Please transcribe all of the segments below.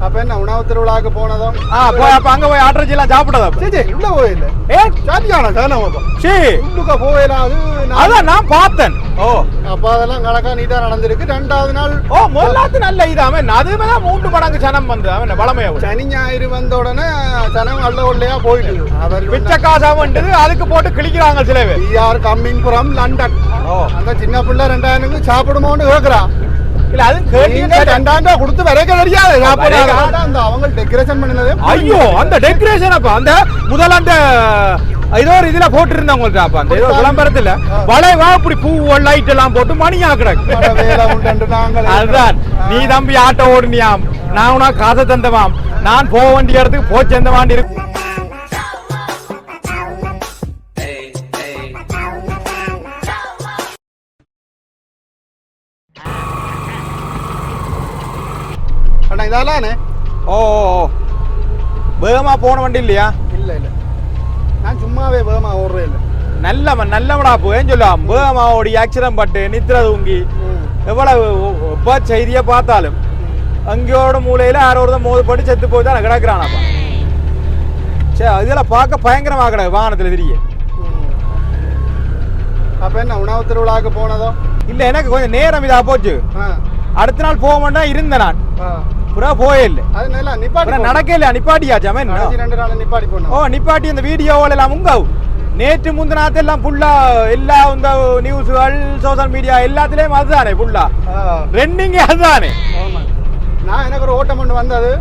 அப்ப என்ன உணவு திருவிழாக்கு போனதும் போய் அப்ப அங்க போய் ஆட்டரிச்சிலாம் சாப்பிட்டதா சரி உள்ள போயில சரியான சேலம் சரி உள்ளுக்க போயில அதான் நான் பார்த்தேன் ஓ அப்ப அதெல்லாம் கணக்கா நீட்டா நடந்திருக்கு ரெண்டாவது நாள் ஓ முதலாத்து நல்ல இது அவன் அதுமே தான் 3 மடங்கு சனம் வந்து அவன் வளமையா சனி ஞாயிறு வந்த உடனே சனம் நல்ல உள்ளையா போயிட்டு அவர் பிச்சை காசா வந்து அதுக்கு போட்டு கிழிக்கிறாங்க சில பேர் ஆர் கம்மிங் ஃப்ரம் லண்டன் அந்த சின்ன பிள்ளை 2000 சாப்பிடுமோன்னு கேக்குறா இல்ல அது கேட்டீங்க 2000 கொடுத்து வரைக்க தெரியாது அந்த அவங்க டெக்கரேஷன் பண்ணது ஐயோ அந்த டெக்கரேஷன் அப்ப அந்த முதல்ல அந்த ஏதோ ஒரு இதுல போட்டு இருந்தவங்க அப்ப அந்த ஏதோ விளம்பரத்துல வளைவா இப்படி பூ லைட் எல்லாம் போட்டு மணியா கிடக்கு அதுதான் நீ தம்பி ஆட்டோ ஓடுனியாம் நான் உனா காசை தந்தவாம் நான் போக வேண்டிய இடத்துக்கு போய் சேர்ந்த வாண்டி இருக்கு இதானே ஓ வேகமா போன வண்டி இல்லையா இல்ல இல்ல நான் சும்மாவே வேகமா ஓடுறேன் இல்ல நல்லவனா போய் சொல்லலாம் வேகமா ஓடி ஆக்சிடென்ட் பட்டு நித்திர தூங்கி எவ்வளவு செய்தியை பார்த்தாலும் அங்கேயோட மூலையில யாரோட மோதப்பட்டு செத்து போய் தான் கிடக்குறானப்பா சரி இதெல்லாம் பார்க்க பயங்கரமா கிடக்கு வாகனத்துல திரிய அப்ப என்ன உணவு திருவிழாக்கு போனதோ இல்ல எனக்கு கொஞ்சம் நேரம் இதா போச்சு அடுத்த நாள் போக மாட்டேன் இருந்தேன் நான் போயில்ல நடக்கல நிப்பாட்டியாச்சா நிப்பாட்டி அந்த வீடியோவில் எல்லாம் உங்காவும் நேற்று முந்தினாத்த எல்லாம் ஃபுல்லா எல்லா இந்த நியூஸ்கள் சோசியல் மீடியா எல்லாத்துலயும் அதுதானே ஃபுல்லா ரெண்டிங்க அதுதானே நான் எனக்கு ஒரு ஓட்டம் ஒன்று வந்தது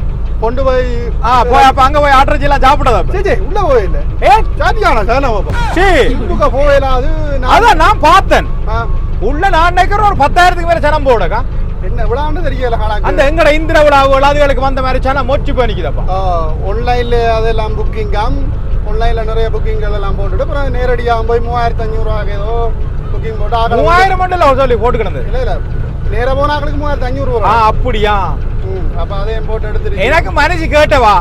கொண்டு போய் அப்ப அங்க போய் ஆட்டரிச்சி எல்லாம் சாப்பிட்டதா உள்ள போயில போயில அதான் நான் பார்த்தேன் உள்ள நான் நினைக்கிறேன் ஒரு 10,000க்கு மேல சனம் போடுக்கா என்ன விழான்னு தெரியல அந்த எங்கட இந்திர விழாவுகள் அதுகளுக்கு வந்த மாதிரி சனம் மொச்சு பண்ணிக்குதப்பா ஆன்லைன்ல அதெல்லாம் புக்கிங்காம் ஆன்லைன்ல நிறைய புக்கிங்கள் எல்லாம் போட்டுட்டு அப்புறம் நேரடியாக போய் 3500 ஏதோ புக்கிங் போட்டு 3000 மட்டும் சொல்லி போட்டு கிடந்தது இல்ல இல்ல நேர போனாக்களுக்கு 3500 அப்படியா அப்ப அதையும் போட்டு எடுத்துட்டு எனக்கு மனசு கேட்டவா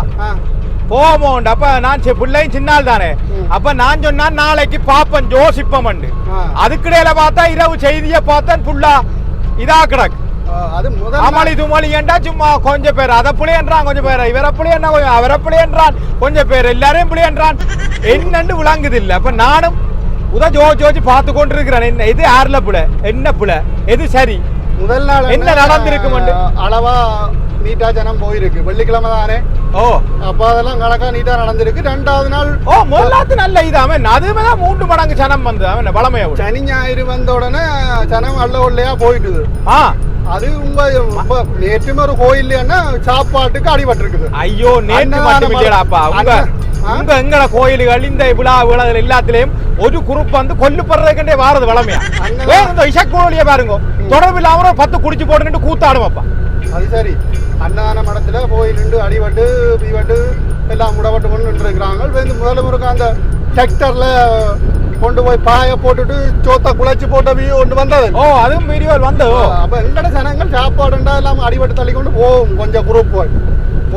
போமோண்டு அப்ப நான் பிள்ளையும் சின்னால் தானே அப்ப நான் சொன்னா நாளைக்கு பாப்பன் ஜோசிப்பம் அதுக்கிடையில பார்த்தா இரவு செய்திய பார்த்தேன் புல்லா இதா கிடக்கு அமளி துமளி என்றா சும்மா கொஞ்சம் பேர் அதை புளி என்றான் கொஞ்சம் பேர் இவரை புளி என்ன அவரை புளி என்றான் கொஞ்சம் பேர் எல்லாரையும் புளி என்றான் என்னன்னு விளங்குது இல்ல அப்ப நானும் ஜோஜி பார்த்து கொண்டு இருக்கிறேன் என்ன இது யாருல புல என்ன புல எது சரி முதல் நாள் என்ன நடந்திருக்கு அளவா நீட்டா ஜனம் போயிருக்கு வெள்ளிக்கிழமை தானே அப்ப அதெல்லாம் கணக்கா நீட்டா நடந்திருக்கு ரெண்டாவது நாள் முதலாத்து நல்ல இது அவன் அதுமே தான் 3 மடங்கு சனம் வந்து அவன் வளமையா சனி ஞாயிறு வந்த உடனே சனம் அல்ல உள்ளையா போயிட்டுது அது உங்க நேற்றுமே ஒரு கோயில்னா சாப்பாட்டுக்கு அடிபட்டு இருக்குது ஐயோ நேற்று மட்டும் இல்லையாப்பா உங்க எங்கட கோயில்கள் இந்த விழா எல்லாத்திலையும் ஒரு குரூப் வந்து கொல்லுப்படுறதுக்கே வாரது வளமையா இந்த இசக்கோழிய பாருங்க தொடர்பு இல்லாம 10 குடிச்சு போட்டுக்கிட்டு கூத்தாடுவாப்பா அது சரி அன்னதான மடத்துல போய் நின்று அடிபட்டு பீவட்டு எல்லாம் முடப்பட்டு கொண்டு நின்று இருக்கிறாங்க முதல்ல முருக்க அந்த டிராக்டர்ல கொண்டு போய் பாய போட்டுட்டு சோத்த குழைச்சு போட்ட ஒன்று வந்தது அதுவும் வீடியோ வந்தது அப்ப எங்கட ஜனங்கள் சாப்பாடுண்டா எல்லாம் அடிபட்டு தள்ளி கொண்டு போவோம் கொஞ்சம் குரூப் போய்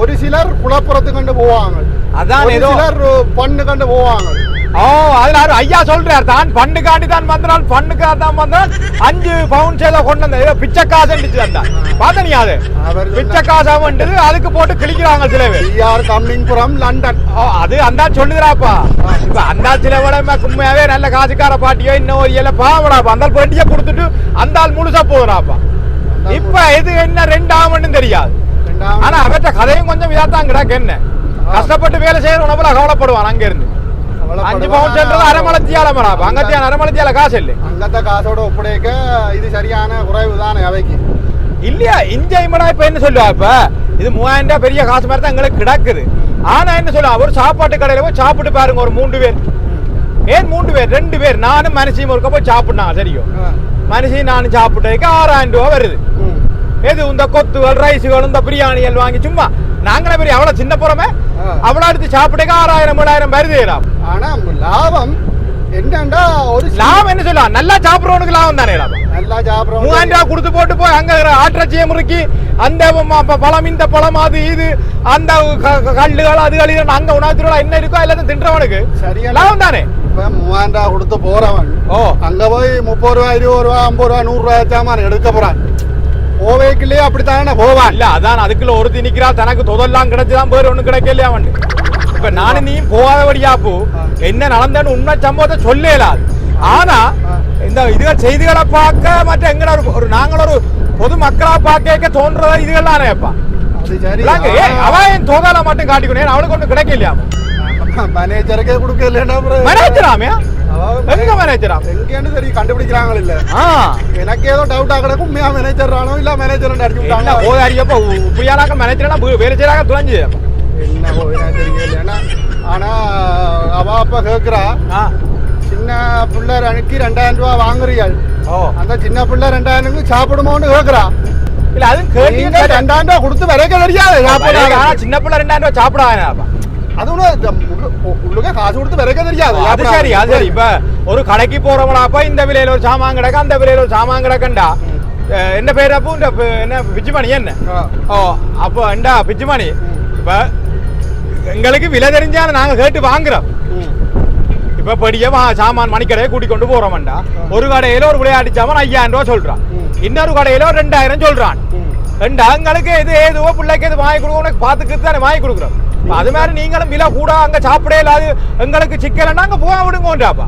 ஒரு சிலர் குளப்புறத்து கண்டு போவாங்க அதான் சிலர் பண்ணு கண்டு போவாங்க அதுல ஐயா சொல்றாரு தான் பண்ணு காண்டி தான் வந்தான் பண்ணுக்காக தான் வந்தான் 5 பவுண்ட் சேல கொண்டு வந்த பிச்சை காசு பாத்தனி அது பிச்சை காசா வந்து அதுக்கு போட்டு கிழிக்கிறாங்க சில பேர் கம்மிங் ஃப்ரம் லண்டன் அது அந்த சொல்லுறாப்பா இப்ப அந்த சில விட உண்மையாவே நல்ல காசுக்கார பாட்டியோ இன்னும் ஒரு இலை பாவடாப்பா அந்த பெட்டியை கொடுத்துட்டு அந்த ஆள் முழுசா போகுறாப்பா இப்ப இது என்ன 2 தெரியாது ஆனா அவற்ற கதையும் கொஞ்சம் இதாத்தான் கிடக்கு என்ன கஷ்டப்பட்டு வேலை செய்யறவன கவலைப்படுவான் அங்க இருந்து 5 பவுண்ட் அரமளத்தியால மராப்பா அங்கத்தியான அரமளத்தியால காசு இல்லை அங்கத்த காசோட ஒப்படைக்க இது சரியான குறைவு தானே அவைக்கு இல்லையா இஞ்சைமடா இப்ப என்ன சொல்லுவா இப்ப இது 3000 ரூபாய் பெரிய காசு மாதிரி தான் எங்களுக்கு கிடக்குது ஆனா என்ன சொல்லுவா ஒரு சாப்பாட்டு கடையில போய் சாப்பிட்டு பாருங்க ஒரு 3 பேர் ஏன் 3 பேர் 2 பேர் நானும் மனுஷியும் ஒருக்க போய் சாப்பிடனா சரியோ மனுஷி நானும் சாப்பிட்டதுக்கு 6000 ரூபாய் வருது எது இந்த கொத்துகள் ரைஸுகள் இந்த பிரியாணிகள் வாங்கி சும்மா நாங்களே பெரிய அவ்வளவு சின்ன புறமே அவ்வளவு எடுத்து சாப்பிட்டேங்க 6000 7000 வருது ஆனா லாபம் என்னண்டா ஒரு லாபம் என்ன சொல்லலாம் நல்லா சாப்பிடுறவனுக்கு லாபம் தானே நல்லா சாப்பிடுறோம் 3000 ரூபாய் கொடுத்து போட்டு போய் அங்க ஆட்டரச்சியை முறுக்கி அந்த பழம் இந்த பழம் அது இது அந்த கல்லுகள் அதுகள் அங்க உணவுத்துறை என்ன இருக்கோ எல்லாத்தையும் தின்றவனுக்கு சரியா லாபம் தானே 3000 ரூபாய் கொடுத்து போறவன் அங்க போய் 30 ரூபாய் 20 ரூபாய் 50 ரூபாய் 100 ரூபாய் சாமான் எடுக்க போறான் போவேக்கிலே அப்படித்தானே போவான். இல்ல அதான் அதுக்குள்ள ஒரு திணிக்கிறா தனக்கு தொதெல்லாம் கிடைச்சுதான் பேர் ஒண்ணும் கிடைக்கலையா அவன். இப்ப நானும் நீயும் போகாதபடியா போ என்ன நடந்தேன்னு உண்மை சம்பவத்தை சொல்லலாது. ஆனா இந்த இதுகள் செய்திகளை பார்க்க மற்ற எங்கட ஒரு நாங்கள் ஒரு பொது மக்களா பார்க்க தோன்றதா இதுகள் தானேப்பா. அது சரி. அவன் தொதலை மட்டும் காட்டிக்கணும் அவனுக்கு ஒண்ணு கிடைக்கலையா. மேனேஜருக்கே கொடுக்கல மேனேஜராமே எங்க மேனேஜரா எங்கன்னு சரி கண்டுபிடிக்கிறாங்க இல்ல. எனக்கு ஏதோ டவுட்டா கிடக்கும் உண்மையா மேனேஜர் ஆனோ இல்ல மேனேஜர் அடிச்சு விட்டாங்க. போதாரியப்ப உப்பையானாக்க மேனேஜர்னா வேலை செய்யறாங்க துளைஞ்சு என்ன போயினா தெரியல. ஆனா அவ அப்ப கேக்குறா சின்ன பிள்ளை அனுக்கி 2000 ரூபாய் வாங்குறீள். அந்த சின்ன பிள்ளை 2000 சாப்பிடுமோன்னு கேக்குறா. இல்ல அது கேட்டீங்க 2000 ரூபாய் கொடுத்து வரைக்க தெரியாது சாப்பிட. சின்ன பிள்ளை 2000 ரூபாய் சாப்பிடாதா அது உள்ளுக்க காசு கொடுத்து வரைக்க தெரியாது. அது சரி அது சரி. இப்ப ஒரு கடைக்கு போறவங்களாப்பா இந்த விலையில ஒரு சாமான் கிடக்க அந்த விலையில ஒரு சாமான் கிடக்கண்டா என்ன பேர் அப்போ என்ன பிச்சுமணி என்ன அப்போ ஏண்டா பிச்சுமணி இப்ப எங்களுக்கு விலை தெரிஞ்சாலும் நாங்க கேட்டு வாங்குறோம். இப்ப பெரிய சாமான் மணிக்கடையை கூட்டி கொண்டு போறோம்டா ஒரு கடையில ஒரு விளையாட்டு சாமான் 5000 ரூபாய் சொல்றான். இன்னொரு கடையில 2000 சொல்றான். எங்களுக்கு எது ஏதோ பிள்ளைக்கு எது வாங்கி கொடுக்க பாத்துக்கிட்டு தானே வாங்கி கொடுக்குறோம். அது மாதிரி நீங்களும் விலை கூட அங்க சாப்பிடே இல்லாது எங்களுக்கு சிக்கலன்னா அங்க போக விடுங்கோண்டாப்பா.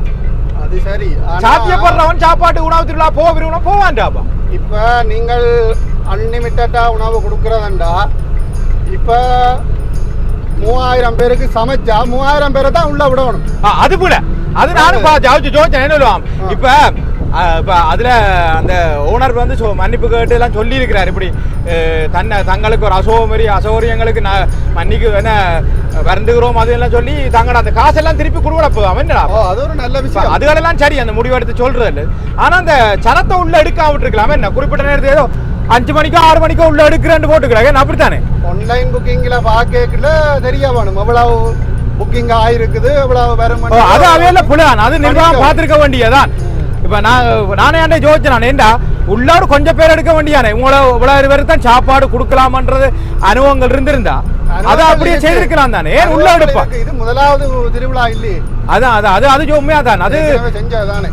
அது சரி. சாத்தியப்படுறவன் சாப்பாட்டு உணவு திருவிழா போக விரும்பணும் போவான்டாப்பா. இப்ப நீங்கள் அன்லிமிட்டடா உணவு கொடுக்கறதண்டா இப்ப 3000 பேருக்கு சமைச்சா 3000 பேரை தான் உள்ள விடணும். அது கூட அது நானும் ஜோதிச்சேன் என்ன சொல்லுவான். இப்ப அதுல அந்த ஓனர் வந்து மன்னிப்பு கேட்டு எல்லாம் சொல்லி இருக்கிறார். இப்படி தங்களுக்கு ஒரு அசௌகரியங்களுக்கு மன்னிக்கு என்ன வருந்துகிறோம் அது எல்லாம் சொல்லி தங்களோட அந்த காசெல்லாம் திருப்பி கொடுக்க அவன்டா. அது ஒரு நல்ல விஷயம். அதுகளெல்லாம் சரி அந்த முடிவு எடுத்து சொல்றது. ஆனா அந்த சனத்தை உள்ள எடுக்காம விட்டுருக்கலாமே என்ன குறிப்பிட்ட நேரத்தில் ஏதோ 5 மணிக்கோ 6 மணிக்கோ உள்ள எடுக்கிறேன்னு போட்டுக்கிறாங்க அப்படித்தானே. ஆன்லைன் புக்கிங்ல பாக்கல தெரிய வேணும் எவ்வளவு புக்கிங் ஆயிருக்குது எவ்வளவு வரும். அது அவையில புலான் அது நிர்வாகம் பார்த்திருக்க வேண்டியதான். இப்ப நானே ஜோதிச்சேன் ஏண்டா உள்ளாரு கொஞ்சம் பேர் எடுக்க வேண்டியானே உங்களை இவ்வளவு பேருக்கு தான் சாப்பாடு கொடுக்கலாமன்றது அனுபவங்கள் இருந்திருந்தா அதை அப்படியே செய்திருக்கலாம் தானே. ஏன் உள்ள எடுப்பா இது முதலாவது திருவிழா இல்லையே. அதான் அது அது உண்மையா தான் அது செஞ்சதானே.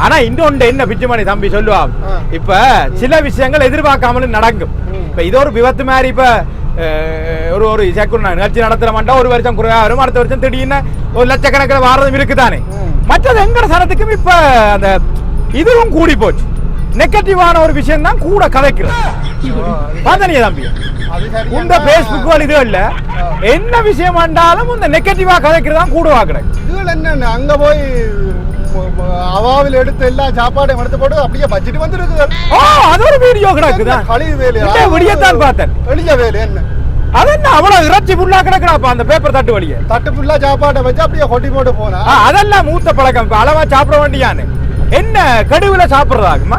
ஆனா இன்னொன்று என்ன பிச்சுமணி தம்பி சொல்லுவான். இப்ப சில விஷயங்கள் எதிர்பார்க்காமலும் நடக்கும். இப்ப இது ஒரு விபத்து மாதிரி இப்ப ஒரு நிகழ்ச்சி நடத்துற மாட்டா ஒரு வருஷம் குறையா வரும் அடுத்த வருஷம் திடீர்னு 1 லட்சக்கணக்கில் வாரதும் இருக்குதானே. மற்றது எங்கட சனத்துக்கும் இப்ப அந்த இதுவும் கூடி போச்சு. நெகட்டிவான ஒரு விஷயம் தான் கூட கதைக்கிறது பாத்தனியா தம்பி. இந்த பேஸ்புக் இது இல்ல என்ன விஷயம் வந்தாலும் இந்த நெகட்டிவா கதைக்கிறது தான் கூட வாக்குறேன். இதுல என்ன அங்க போய் அவாவில் எடுத்து எல்லா சாப்பாடையும் எடுத்து போட்டு அப்படியே பட்ஜெட் வந்துருக்குது. அது ஒரு வீடியோ கிடக்குதா கழிவு வேலையா விடியத்தான் பார்த்தேன். வெளிய வேலை என்ன அது என்ன அவ்வளவு இறைச்சி புல்லா கிடக்குறாப்பா அந்த பேப்பர் தட்டு வழியே தட்டு புல்லா சாப்பாட்டை வச்சு அப்படியே கொட்டி போட்டு போனா அதெல்லாம் மூத்த பழக்கம் அளவா சாப்பிட வேண்டியான்னு என்ன கடுவுல சாப்பிடுறதாக்குமா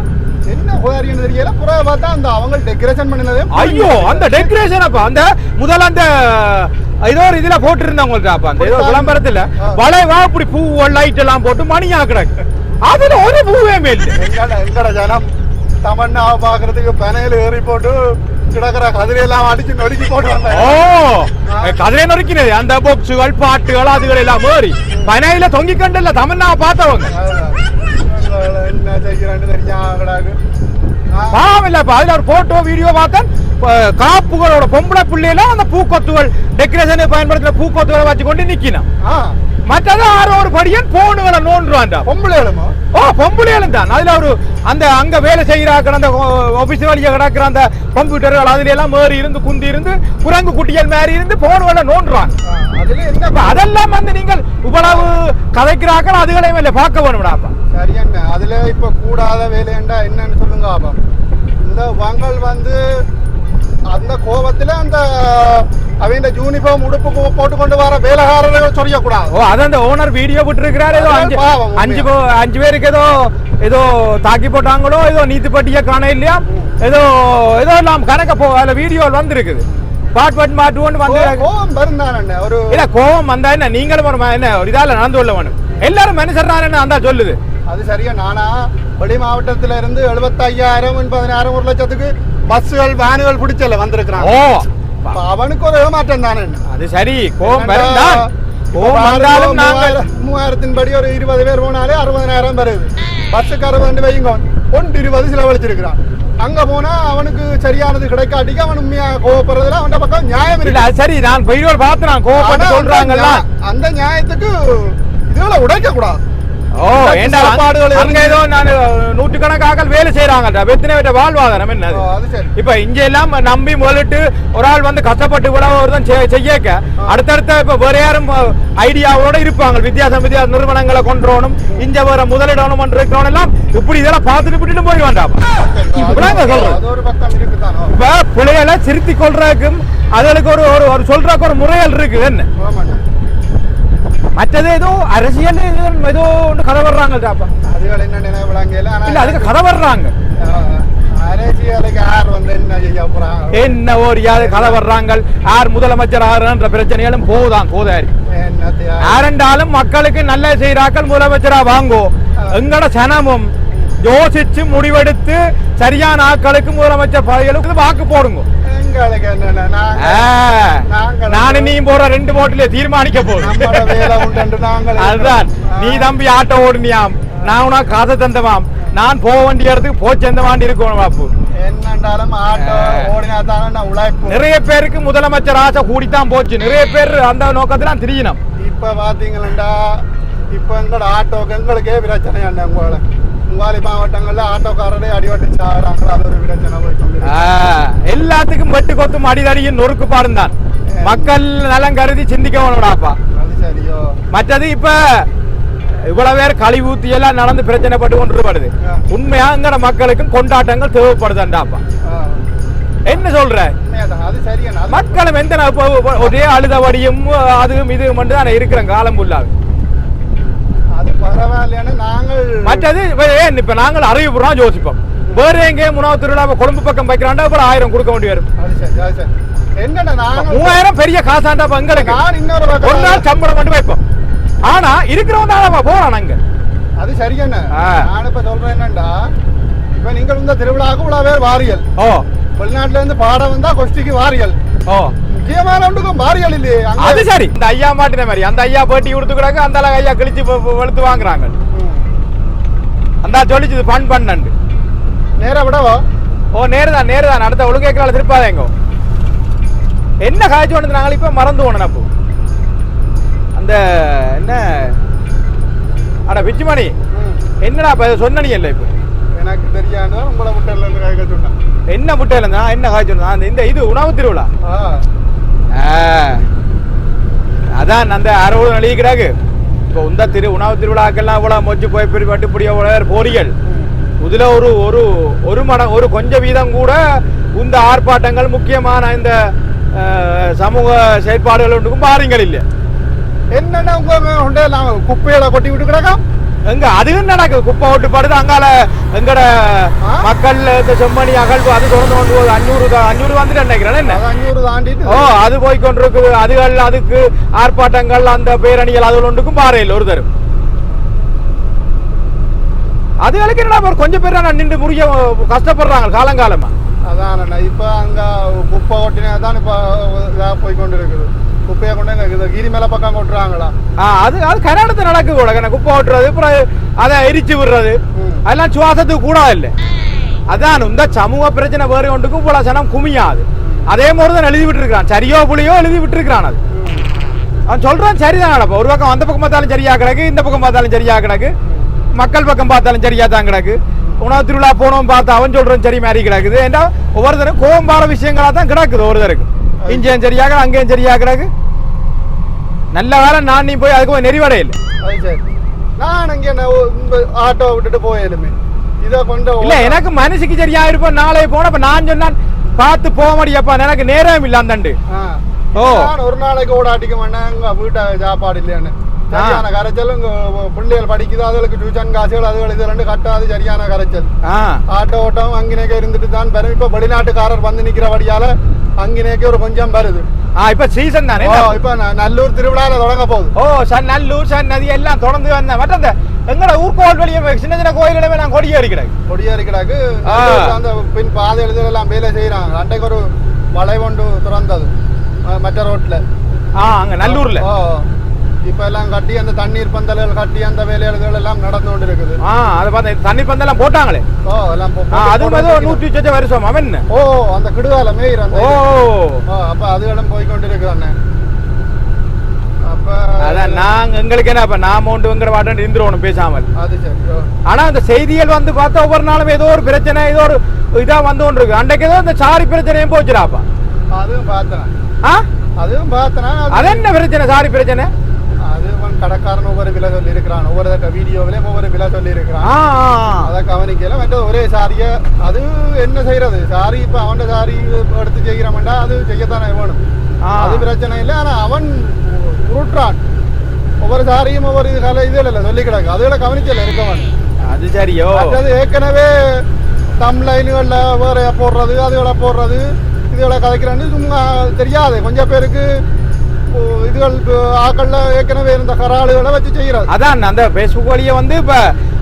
என்ன கோதாரின்னு தெரியல. புறா பார்த்தா அந்த அவங்க டெக்கரேஷன் பண்ணினதே ஐயோ அந்த டெக்கரேஷன் அப்ப அந்த முதல்ல அந்த ஏதோ ஒரு இதுல போட்டு இருந்தாங்க அந்த ஏதோ விளம்பரத்துல வளைவா இப்படி பூ லைட் எல்லாம் போட்டு மணியா கிடக்கு. அதுல ஒரு பூவே மேல் எங்கட ஜனம் தமன்னா பாக்குறதுக்கு பனையில ஏறி போட்டு கிடக்குற கதிரையெல்லாம் அடிச்சு நொறுக்கி போட்டு வந்தாங்க. கதிரை நொறுக்கினது அந்த பாக்ஸுகள் பாட்டுகள் அதுகள் எல்லாம் மாறி பனையில தொங்கி கண்டல தமன்னா பார்த்தவங்க என்ன செய்யறான்னு தெரியாது. அதுல ஒரு போட்டோ வீடியோ பார்த்தேன். காப்புகளோட பொம்பளை பிள்ளையில அந்த பூக்கொத்துகள் டெக்கரேஷன் பயன்படுத்துற பூக்கொத்துகளை வச்சு கொண்டு நிக்கணும். மற்றது ஆரோ ஒரு படியன் போனுகளை நோண்டுவான்டா பொம்பளைகளுமா. பொம்பளைகளும் தான் அதுல ஒரு அந்த அங்க வேலை செய்யறாங்க அந்த ஆபீஸ் வழியா கிடக்குற அந்த கம்ப்யூட்டர்கள் அதுல எல்லாம் மேறி இருந்து குந்தி இருந்து குரங்கு குட்டியல் மாறி இருந்து போனுகளை நோண்டுறாங்க. அதெல்லாம் வந்து நீங்கள் இவ்வளவு கதைக்கிறார்கள் அதுகளையும் இல்ல பார்க்க வேணும்டாப்பா. சரி என்ன அதுல இப்ப கூடாத வேலையண்டா என்னன்னு சொல்லுங்க. ஆபா இந்த வங்கள் வந்து அந்த கோபத்துல அந்த அவங்க யூனிஃபார்ம் உடுப்பு போட்டு கொண்டு வர வேலைக்காரர்கள் சொல்லக்கூடாது. அது அந்த ஓனர் வீடியோ போட்டு இருக்கிறாரு. ஏதோ 5 பேருக்கு ஏதோ தாக்கி போட்டாங்களோ ஏதோ நீத்து பட்டிய காண இல்லையா ஏதோ எல்லாம் கணக்க அதுல வீடியோ வந்திருக்குது. பாட் மாட்டுவோன்னு வந்து கோபம் வருந்தானே ஒரு இல்ல கோபம் வந்தா என்ன நீங்களும் என்ன ஒரு இதால நடந்து கொள்ள வேணும். எல்லாரும் மனுஷர்றான்னு அந்த சொல்லுது. அது சரியா. நானா வெளி மாவட்டத்துல இருந்து 75,000 80,000 1 லட்சத்துக்கு பஸ்கள் வேனுகள் பிடிச்சல வந்திருக்கிறான். அவனுக்கு ஒரு ஏமாற்றம் தானே. அது சரி கோபம் வருந்தான். கோபம் வந்தாலும் 3000 படி ஒரு 20 பேர் போனாலே 60,000 வருது. பஸ்ஸுக்கு 60 வைங்க 1.20 செலவழிச்சிருக்கிறான். அங்க போனா அவனுக்கு சரியானது கிடைக்காட்டிக்கு அவன் உண்மையா கோவப்படுறதுல அவன் பக்கம் நியாயம் இல்ல இல்ல. அது சரி, நான் பெரியவர் பார்த்து கோவப்பட்டு சொல்றாங்கல்ல, அந்த நியாயத்துக்கு இதுல உடைக்க கூடாது. ஓ ஏண்டா அங்க ஏதோ நான் நூற்றுக்கணக்காக வேலை செய்யறாங்க, எத்தனை பேர் வாழ்வாதாரம் என்ன அது சரி. இப்ப இங்க எல்லாம் நம்பி முதலிட்டு ஒரு ஆள் வந்து கஷ்டப்பட்டு இவ்வளவு ஒருத்தன் செய்யக்க அடுத்தடுத்த இப்ப வேற யாரும் ஐடியாவோட இருப்பாங்க, வித்தியாச நிறுவனங்களை கொண்டுறோனும் இங்க வேற முதலிடணும் இருக்கிறோம் எல்லாம் இப்படி இதெல்லாம் பார்த்துட்டு விட்டுட்டு போய் வேண்டாம். இப்ப பிள்ளைகளை சிரித்தி கொள்றதுக்கும் அதுக்கு ஒரு சொல்றதுக்கு ஒரு முறைகள் இருக்கு என்ன. மற்றது ஏதோ அரசியல் ஏதோ ஒன்று கதை வர்றாங்க, அதுகள் என்ன நினைவுலாங்க இல்ல அதுக்கு கதை வர்றாங்க, அரசியலுக்கு யார் வந்து என்ன செய்ய போறாங்க, என்ன ஒரு யாரு கதை வர்றாங்க, யார் முதலமைச்சர் ஆறுன்ற பிரச்சனைகளும் போதான் கோதாரி. யாரெண்டாலும் மக்களுக்கு நல்ல செய்யறாக்கள் முதலமைச்சரா வாங்கோ, எங்கட சனமும் யோசிச்சு முடிவெடுத்து சரியான ஆட்களுக்கு முதலமைச்சர் பதவிகளுக்கு வாக்கு போடுங்க. நான் நீ போற 2 ஓட்டுல தீர்மானிக்க போறேன். அதுதான் நீ தம்பி ஆட்டோ ஓடுனியாம், நான் உனக்கு காசை தந்தவாம், நான் போக வேண்டிய இடத்துக்கு போச்செந்த வாண்டி இருக்கணும் பாப்பு. நிறைய பேருக்கு முதலமைச்சர் ஆசை கூடித்தான் போச்சு, நிறைய பேர் அந்த நோக்கத்துல திரியணும். இப்ப பாத்தீங்களா இப்ப எங்களோட ஆட்டோக்கு எங்களுக்கே பிரச்சனை உங்களை உங்காலி மாவட்டங்கள்ல ஆட்டோக்காரரே அடிவட்டு சாகுறாங்க, அது ஒரு பிரச்சனை போய் எல்லாத்துக்கும் வெட்டு கொத்தும் அடிதடியும் நொறுக்கு பாருந்தான், மக்கள் நலம் கருதி சிந்திக்கணும்டாப்பா. சரியோ மற்றது இப்ப இவ்வளவு பேர் கழிவு ஊத்தி எல்லாம் நடந்து பிரச்சனைப்பட்டு கொண்டு உண்மையா எங்கட மக்களுக்கும் கொண்டாட்டங்கள் தேவைப்படுதாண்டாப்பா. என்ன சொல்ற மக்களும் எந்த ஒரே அழுதவடியும் அதுவும் இதுவும் மட்டும் தான் இருக்கிற காலம் ஃபுல்லாக. மற்றது இப்ப நாங்கள் அறிவுறோம் யோசிப்போம், வேற எங்கேயும் உணவு திருவிழா கொழும்பு பக்கம் வைக்கிறாண்டா இப்போ 1000 கொடுக்க வேண்டி வரும். 3000 பெரிய காசாண்டா எங்களுக்கு ஒரு நாள் சம்பளம் மட்டும் வைப்போம். ஆனா இருக்கிறவங்க தான் போறோம் நாங்க. அது சரியான நான் இப்ப சொல்றேன் என்னண்டா, இப்ப நீங்கள் இந்த திருவிழாவுக்கு இவ்வளவு பேர் வாரியல், வெளிநாட்டுல இருந்து பாடம் வந்தா கொஸ்டிக்கு வாரியல், அது சரி. இந்த ஐயா மாட்டின மாதிரி அந்த ஐயா பேட்டி கொடுத்துக்கிறாங்க, அந்த ஐயா கிழிச்சு வெளுத்து வாங்குறாங்க, அந்த சொல்லிச்சு பண் பண்ணு நேர விடவோ. ஓ நேருதான் அடுத்த ஒழுங்கேற்கால திருப்பாதேங்க. என்ன காய்ச்சி ஒன்று நாங்கள் இப்ப மறந்து போனோம் அப்போ அந்த என்ன அட பிச்சுமணி என்னடா இப்ப சொன்னீ இல்ல இப்ப எனக்கு தெரியாது. உங்களை முட்டையில இருந்து காய்க்க சொன்னேன். என்ன முட்டையில இருந்தா என்ன காய்ச்சி சொன்னா இந்த இது உணவு திருவிழா அதான் அந்த 60 நலிக்கிறாங்க. இப்போ இந்த உணவு திருவிழாக்கெல்லாம் இவ்வளவு மொச்சு போய் பட்டுப்படிய போறிகள் இதுல ஒரு கொஞ்சம் வீதம் கூட இந்த ஆர்ப்பாட்டங்கள் முக்கியமான இந்த சமூக செயற்பாடுகள் ஒன்றுக்கும் பாருங்கள் இல்லை. என்னன்னா உங்க குப்பையில கொட்டி விட்டு கிடக்கா எங்க அதுவும் நடக்கு, குப்பை ஓட்டு படுது அங்கால எங்கட மக்கள் இந்த செம்மணி அகழ்வு அது தொடர்ந்து கொண்டு 500 வந்துட்டு நினைக்கிறேன். என்ன 500 தாண்டிட்டு அது போய் கொண்டிருக்கு. அதுக்கு ஆர்ப்பாட்டங்கள் அந்த பேரணிகள் அது ஒன்றுக்கும் பாறையில் ஒரு தரும். அதுகளுக்கு என்ன கொஞ்சம் பேர் நின்று முறிய கஷ்டப்படுறாங்க காலங்காலமா. அதான் இப்ப அங்க குப்பை ஓட்டினதான் இப்ப போய் கொண்டு இருக்குது. குப்பையை கொண்டு கிரி மேல பக்கம் கொட்டுறாங்களா, அது கர்நாடகத்தை நடக்கு கூட குப்பை ஓட்டுறது அப்புறம் அதை எரிச்சு விடுறது அதெல்லாம் சுவாசத்துக்கு கூடாது இல்லை. அதான் இந்த சமூக பிரச்சனை வேறு ஒன்றுக்கும் போல சனம் குமியாது. அதே மாதிரிதான் எழுதி விட்டு இருக்கிறான், சரியோ புளியோ எழுதி விட்டு இருக்கிறான். அது அவன் சொல்றான் சரிதான் நடப்பா. ஒரு பக்கம் அந்த பக்கம் பார்த்தாலும் சரியா கிடக்கு, இந்த பக்கம் பார்த்தாலும் சரியா கிடக்கு, மக்கள் பக்கம் பார்த்தாலும் சரியா தான் கிடக்கு. உணவு திருவிழா போனோம் பார்த்தா அவன் சொல்றான் சரி மாதிரி கிடக்குது. ஏன்னா ஒவ்வொருத்தரும் கோவம்பார விஷயங்களா தான் கிடக்குது. ஒருத்தருக்கு இங்கேயும் சரியாக அங்கேயும் சரியா கிடக்கு. நல்ல வேலை நான் நீ போய் அதுக்கு போய் நெறிவடையில் நான் அங்கே ஆட்டோ விட்டுட்டு போயிடுமே இதை கொண்டு இல்ல எனக்கு மனசுக்கு சரியா இருப்பேன். நாளை போன நான் சொன்னான் பார்த்து போக முடியப்பா, எனக்கு நேரம் இல்ல அந்தாண்டு. ஒரு நாளைக்கு ஓடாட்டிக்க மாட்டேன், வீட்டை சாப்பாடு இல்லையான்னு சரியான கரைச்சல். பிள்ளைகள் படிக்குது, அதுகளுக்கு டியூஷன் காசுகள் அதுகள் இது 2 கட்டாது சரியான கரைச்சல். ஆட்டோ ஓட்டம் அங்கினேக்க இருந்துட்டு தான் பெரும். இப்ப வெளிநாட்டுக்காரர் வந்து நிக்கிறபடியால அங்கினேக்க ஒரு கொஞ்சம் வருது. இப்ப சீசன் தானே, இப்ப நல்லூர் திருவிழால தொடங்க போகுது. நல்லூர் சன்னதி எல்லாம் தொடர்ந்து வந்த மற்ற அந்த எங்கட ஊர்கோவில் வெளியே சின்ன சின்ன கோயில்களே நான் கொடியேறி கிடக்கு. அந்த பின் பாதை எழுதலாம் வேலை செய்யறாங்க. அன்றைக்கு ஒரு வளைவொண்டு திறந்தது மற்ற ரோட்ல அங்க நல்லூர்ல. இப்ப எல்லாம் கட்டி அந்த தண்ணீர் பந்தல்கள் கட்டி அந்த வேலைகள் எல்லாம் நடந்து கொண்டு இருக்குது. அதை பார்த்தா தண்ணி பந்தெல்லாம் போட்டாங்களே. ஓ எல்லாம் அது 100 வருஷம் அவன். ஓ அந்த கிடுகால மேயிற அந்த. ஓ அப்ப அதுகளும் போய் கொண்டு இருக்குது அண்ணே. அப்ப அதான் நாங்க எங்களுக்கு என்ன அப்ப நாம ஒன்று எங்கிற வாட்டம் இருந்துருவோம் பேசாமல். அது சரி. ஆனா அந்த செய்திகள் வந்து பார்த்தா ஒவ்வொரு நாளும் ஏதோ ஒரு பிரச்சனை ஏதோ ஒரு இதா வந்து கொண்டு இருக்கு. அன்றைக்கு ஏதோ இந்த சாரி பிரச்சனையும் போச்சுடாப்பா. அதுவும் பார்த்தனா அது என்ன பிரச்சனை? சாரி பிரச்சனை அது கடைக்காரன் ஒவ்வொரு விலை சொல்லி இருக்கிறான். ஒவ்வொரு வீடியோவிலையும் ஒவ்வொரு விலை சொல்லி இருக்கிறான். அதை கவனிக்கல மற்ற ஒரே சாரிய அது என்ன செய்யறது? சாரி இப்ப அவன் சாரி எடுத்து செய்கிறவன்டா அது செய்யத்தானே வேணும். அது பிரச்சனை இல்லை. ஆனா அவன் உருட்டுறான். ஒவ்வொரு சாரியும் ஒவ்வொரு இதுல இல்ல சொல்லி கிடக்கு. அதுகளை கவனிக்கல இருக்கவன். அது சரியோ. அது ஏற்கனவே தம்லைன்கள்ல வேற போடுறது அதுகளை போடுறது இதுகளை கதைக்கிறான்னு சும்மா தெரியாது. கொஞ்சம் பேருக்கு இதுகள் ஆக்கள்ல ஏற்கனவே இருந்த கராளுகளை வச்சு செய்யறது. அதான் அந்த பேஸ்புக் வழியை வந்து இப்ப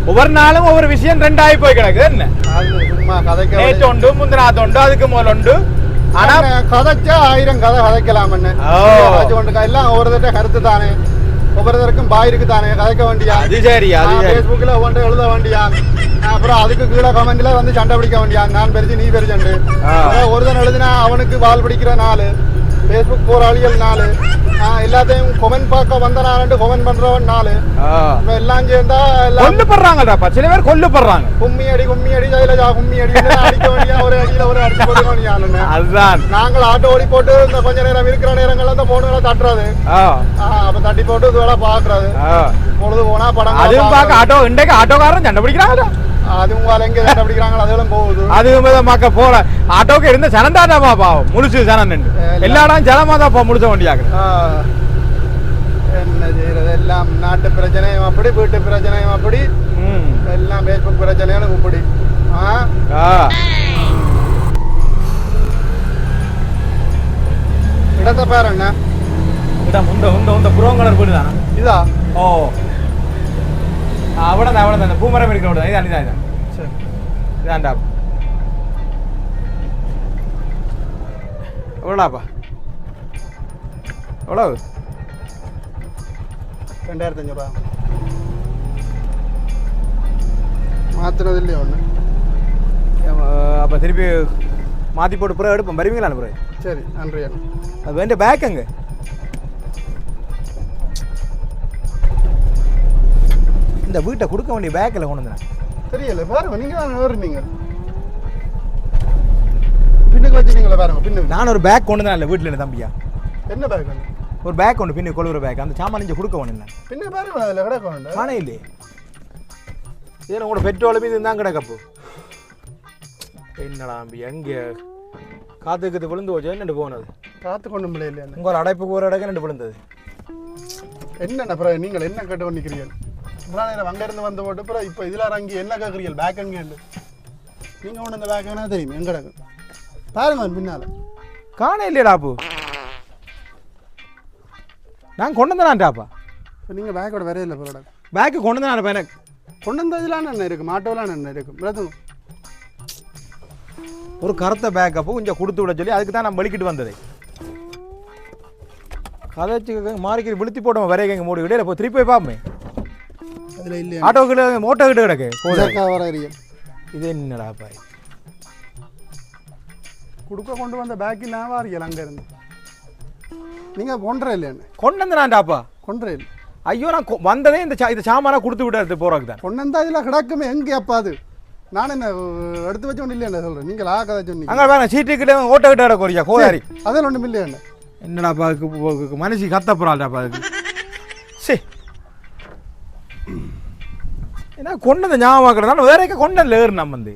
ஒவ்வொரு நாளும் ஒவ்வொரு விஷயம் ட்ரெண்டாகி போய் கிடக்கு. என்ன அது சும்மா கதைக்க நேற்று உண்டு முந்தினாத்து உண்டு அதுக்கு முதல் உண்டு. ஆனா கதைச்சா 1000 கதை கதைக்கலாம். எல்லாம் ஒவ்வொருத்தட்ட கருத்து தானே, ஒவ்வொருத்தருக்கும் பாயிருக்கு தானே கதைக்க வேண்டியா. அது சரி. பேஸ்புக்ல ஒவ்வொன்று எழுத வேண்டியா. அப்புறம் அதுக்கு கீழே கமெண்ட்ல வந்து சண்டை பிடிக்க வேண்டியா. நான் பெருச்சு நீ பெருச்சண்டு. ஒருத்தன் எழுதினா அவனுக்கு வால் பிடிக்கிற நாள், பேஸ்புக் போராளிகள் நாள், எல்லாத்தையும் கொமெண்ட் பார்க்க வந்த நாள் கொமெண்ட் பண்றவன் நாள். எல்லாம் சேர்ந்தா எல்லாம் கொல்லுப்படுறாங்கடா. சில பேர் கொல்லுப்படுறாங்க. கும்மி அடி ஜெயலலிதா கும்மி அடி அடிக்க வேண்டிய ஒரு அடியில ஒரு அடிச்சு போட வேண்டிய. அதுதான் நாங்கள் ஆட்டோ ஓடி போட்டு இந்த கொஞ்ச நேரம் இருக்கிற நேரங்கள்ல இந்த போனுகளை தட்டுறது. அப்ப தட்டி போட்டு இதுவேளை பாக்குறது. பொழுது போனா படம் அதுவும் பார்க்க ஆட்டோ இன்றைக்கு ஆட்டோக்காரன் சண்டை பிடிக்கிறாங்க. அதுவும் எங்க சண்டை பிடிக்கிறாங்க. அதெல்லாம் போகுது. அதுவும் மக்க போற ஆட்டோக்கு இருந்த சனந்தாடாமா பாவம் முழுசு சனம் எல்லா இடம் ஜனமா தான் முழுச வண்டியாங்க. என்ன செய்யறது? எல்லாம் நாட்டு பிரச்சனையும் அப்படி, வீட்டு பிரச்சனையும் அப்படி, எல்லாம் பேஸ்புக் பிரச்சனையும் இப்படி. இடத்தை பாரு என்ன இடம் உந்த புரோங் கலர் போடுதான் இதா. ஓ அவ்வளோதான் அந்த பூமரம் இருக்கிற இதான் இதான் சரி இதான்டா. எவ்வளோடாப்பா? எவ்வளோ? 2500 ரூபா. மாத்தினது இல்லையா ஒன்று? அப்போ திருப்பி மாற்றி போட்டு பிறகு எடுப்போம். வருவீங்களா பிறகு? சரி நன்றி. அது வேண்டிய பேக் அங்கே இந்த வீட்டை கொடுக்க வேண்டிய பேக்கில் கொண்டு வந்தேன். தெரியல பாருங்க. நீங்கள் தான் வருவீங்க பின்னுக்கு வச்சுருக்கீங்களா பாருங்க. பின்னு நான் ஒரு பேக் கொண்டு தான் இல்லை வீட்டில் இல்லை தம்பியா. என்ன பேக்? ஒரு பேக் ஒன்று பின்னு கொள்ளுற பேக். அந்த சாமான் இங்கே கொடுக்க வேணும். பின்ன பாருங்க அதில் கிடக்க வேண்டாம். நானே இல்லையே. இதில் உங்களோட பெட்ரோலுமே இது தான் கிடக்கப்போ. என்னடா தம்பி எங்கே காத்துக்கு விழுந்து போச்சு. என்னண்டு போனது காத்து கொண்டு முடியல இல்லையா? உங்கள் அடைப்புக்கு ஒரு இடக்கு ரெண்டு விழுந்தது. என்னென்ன அப்புறம் நீங்கள் என்ன கேட்டு பண்ணிக்கிறீர்கள்? நேரம் அங்கேருந்து வந்து போட்டு அப்புறம் இப்போ இதில் இறங்கி என்ன கேட்குறீர்கள்? பேக் எங்கே நீங்கள் ஒன்று இந்த பேக் என்ன தெரியும் எங்கே கிடக்கு பாருங்க. பின்னால் காண இல்லையாடாப்பு. நான் கொண்டு வந்தேன்டாப்பா. இப்போ நீங்கள் பேக்கோட வேற இல்லை போட பேக்கு கொண்டு வந்தேன். எனக்கு கொண்டு வந்ததுலாம் என்ன இருக்குது? மாட்டோலாம் என்ன இருக்குது? ஒரு கருத்த பேக் அப்போ கொஞ்சம் கொடுத்து விட சொல்லி அதுக்கு தான் நான் வெளிக்கிட்டு வந்தது. கதைச்சு மாறிக்கிட்டு விழுத்தி போட்டோம். வரைய எங்கள் மூடு இடையில போய் திருப்பி போய் பார்ப்போமே. அதில் இல்லை ஆட்டோ கிட்ட மோட்டோ கிட்ட கிடக்கு. இது என்னடா பாய் கொடுக்க கொண்டு வந்த பேக்கில் நான் வாரியல் அங்கேருந்து நீங்கள் கொண்டுற இல்லைன்னு கொண்டு வந்தேன்டாப்பா. கொண்டுற இல்லை. ஐயோ நான் வந்ததே இந்த சாமானா கொடுத்து விட்டு போகிறதுக்கு தான் கொண்டு வந்தா இதில் கிடக்குமே. எங்கே அப்பா அது நான் என்ன எடுத்து வச்சு ஒன்றும் இல்லையா சொல்கிறேன். நீங்கள் கதை சொன்னீங்க அங்கே வேணாம். சீட்டு கிட்ட ஓட்ட கிட்ட கிடக்குறியா கோதாரி அதில் ஒன்றும் இல்லையா? என்னடாப்பா அதுக்கு மனுஷி கத்தப்போறாள்டாப்பா அதுக்கு. சரி ஏன்னா கொண்டது ஞாபகம் வேற கொண்டதில்ல ஏறு நம்ம வந்து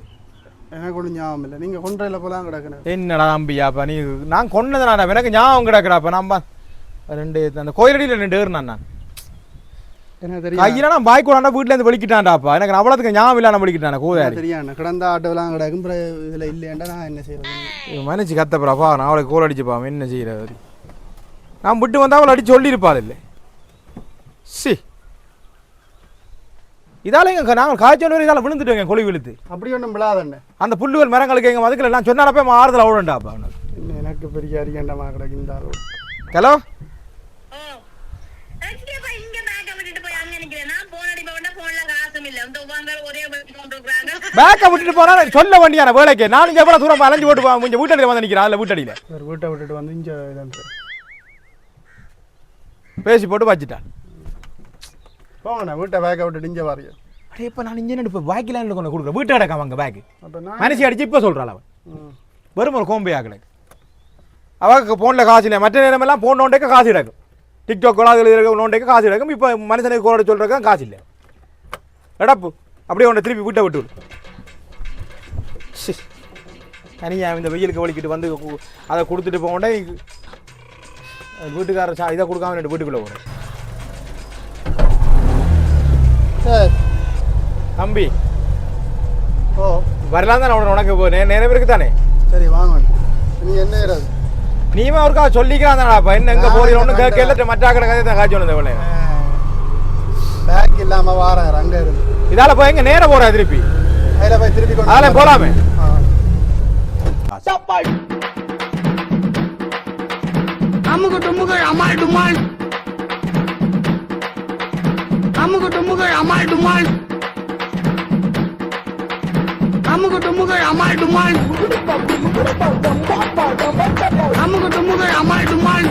எனக்கு கொண்டு ஞாபகம் இல்லை. நீங்கள் கொண்டையில் போலாம் கிடக்குறேன். என்னடா தம்பியாப்பா நீ நான் கொண்டதுனா எனக்கு ஞாபகம் கிடக்குறாப்பா. நம்ம ரெண்டு அந்த கோயிலடியில் 2 ஏறுனான். நான் எனக்கு தெரியும் ஐயா நான் பாய் கூட வீட்டிலேருந்து வெளிக்கிட்டான்டாப்பா. எனக்கு அவ்வளோத்துக்கு ஞாபகம் இல்லை. நான் வெளிக்கிட்டான் கோதாரி தெரியும். கிடந்த ஆட்டோலாம் கிடக்கும். இதில் இல்லையாண்டா நான் என்ன செய்யறது? மனுச்சு கத்தப்படாப்பா. நான் அவளுக்கு கோல் அடிச்சுப்பா. என்ன செய்யறது? நான் விட்டு வந்தால் அவளை அடிச்சு சொல்லியிருப்பாள் இல்லை. சி இதால எங்க நாங்கள் காய்ச்சல் இதால விழுந்துட்டோங்க. கொழி விழுத்து அப்படி ஒன்றும் விழாதண்ணே. அந்த புல்லுகள் மரங்களுக்கு எங்க மதுக்கில் நான் சொன்னாரப்ப ஆறுதல் அவ்வளோண்டாப்பா. எனக்கு பெரிய அறியண்டமா கிடக்கு இந்த ஹலோ பேக்கை விட்டுட்டு போனா சொல்ல வேண்டியான வேலைக்கு நான் இங்க எவ்வளவு தூரம் அலைஞ்சு போட்டு கொஞ்சம் வீட்டடியில வந்து நிக்கிறேன் அதுல வீட்டடியில வீட்டை விட்டுட்டு வந்து இங்கே பேசி போட்டு வச்சுட்டான் போங்கண்ணா வீட்டை பேக்கை விட்டுட்டு இங்கே வாரியா அடே இப்ப நான் இங்கே இப்போ பேக்கில் கொண்டு கொடுக்குறேன் வீட்டை அடக்கம் அவங்க பேக்கு அப்போ நான் மனசி அடிச்சு இப்போ சொல்றாள் அவன் வெறும் ஒரு கோம்பை ஆக்கலுக்கு அவருக்கு ஃபோனில் காசு இல்லை மற்ற நேரமெல்லாம் ஃபோன் நோண்டைக்கு காசு கிடக்கும் டிக்டாக் நோண்டைக்கு காசு கிடக்கும் இப்போ மனுஷனுக்கு கோட சொல்கிறதுக்கு காசு இல்லை எடப்பு அப்படியே ஒன்று திருப்பி வீட்டை விட்டு தனியாக இந்த வெயிலுக்கு வலிக்கிட்டு வந்து அதை கொடுத்துட்டு போகண்டே வீட்டுக்காரர் இதை கொடுக்காம ரெண்டு வீட்டுக்குள்ளே போகிறேன் தம்பி ஓ வரலாம் தானே உனக்கு நேரம் இருக்கு தானே சரி வாங்க நீ என்ன ஏறாது நீமே அவருக்காக சொல்லிக்கிறான் தானப்பா என்ன எங்கே போறீங்க ஒன்றும் கேட்கல மற்ற கடை கதை தான் காய்ச்சி வந்தது இவ்வளோ பேக் இல்லாமல் வாரார் அங்கே இருந்து இதால போய் எங்க நேரம் போறா திருப்பி அதில் போய் திருப்பி கொண்டு அதில் போலாமே அமுகு டுமுகு அமால் டுமால் அமுகு டுமுகு அமால் டுமால் அமுகு டுமுகு அமால் டுமால் அமுகு டுமுகு அமால் டுமால்